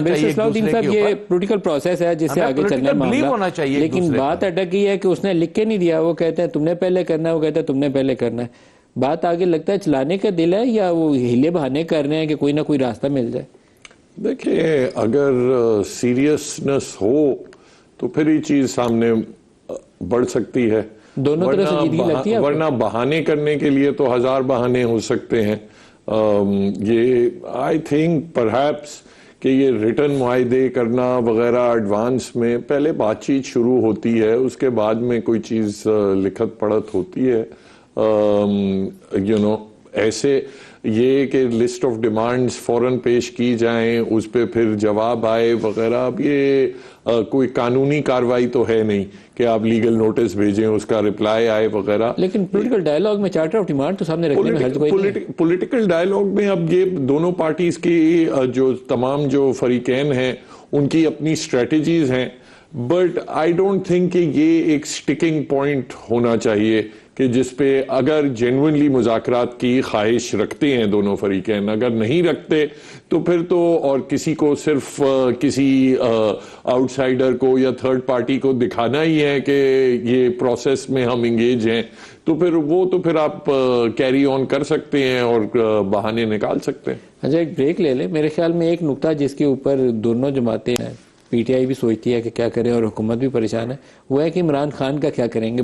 صاحب یہ political process ہے جس سے آگے چلنا معاملہ، لیکن بات اٹک یہ ہے کہ اس نے لکھ کے نہیں دیا، وہ کہتے ہیں تم نے پہلے کرنا ہے، وہ کہتا ہے تم نے پہلے کرنا ہے. بات آگے لگتا ہے چلانے کا دل ہے یا وہ ہیلے بہانے کر رہے ہیں کہ کوئی نہ کوئی راستہ مل جائے؟ دیکھیں اگر سیریسنس ہو تو پھر یہ چیز سامنے بڑھ سکتی ہے، دونوں طرح سنجیدگی لگتی ہے، ورنہ بہانے کرنے کے لیے تو ہزار بہانے ہو سکتے ہیں. یہ آئی تھنک پرہیپس کہ یہ ریٹن معاہدے کرنا وغیرہ ایڈوانس میں پہلے بات چیت شروع ہوتی ہے، اس کے بعد میں کوئی چیز لکھت پڑھت ہوتی ہے. ایسے یہ کہ لسٹ آف ڈیمانڈز فوراً پیش کی جائیں، اس پہ پھر جواب آئے وغیرہ، اب یہ کوئی قانونی کاروائی تو ہے نہیں کہ آپ لیگل نوٹس بھیجیں اس کا رپلائی آئے وغیرہ. لیکن پولیٹیکل ڈائیلاگ میں چارٹر آف ڈیمانڈ تو سامنے رکھنے میں حرج کوئی نہیں ہے. پولیٹیکل ڈائیلاگ میں اب یہ دونوں پارٹیز کی جو تمام جو فریقین ہیں ان کی اپنی اسٹریٹجیز ہیں، بٹ آئی ڈونٹ تھنک کہ یہ ایک سٹکنگ پوائنٹ ہونا چاہیے کہ جس پہ اگر جینوئنلی مذاکرات کی خواہش رکھتے ہیں دونوں فریقین، اگر نہیں رکھتے تو پھر تو اور کسی کو صرف کسی آؤٹ سائیڈر کو یا تھرڈ پارٹی کو دکھانا ہی ہے کہ یہ پروسیس میں ہم انگیج ہیں، تو پھر آپ کیری آن کر سکتے ہیں اور بہانے نکال سکتے ہیں. اچھا ایک بریک لے لیں. میرے خیال میں ایک نقطہ جس کے اوپر دونوں جماعتیں ہیں، پی ٹی آئی بھی سوچتی ہے کہ کیا کریں اور حکومت بھی پریشان ہے، وہ ہے کہ عمران خان کا کیا کریں گے.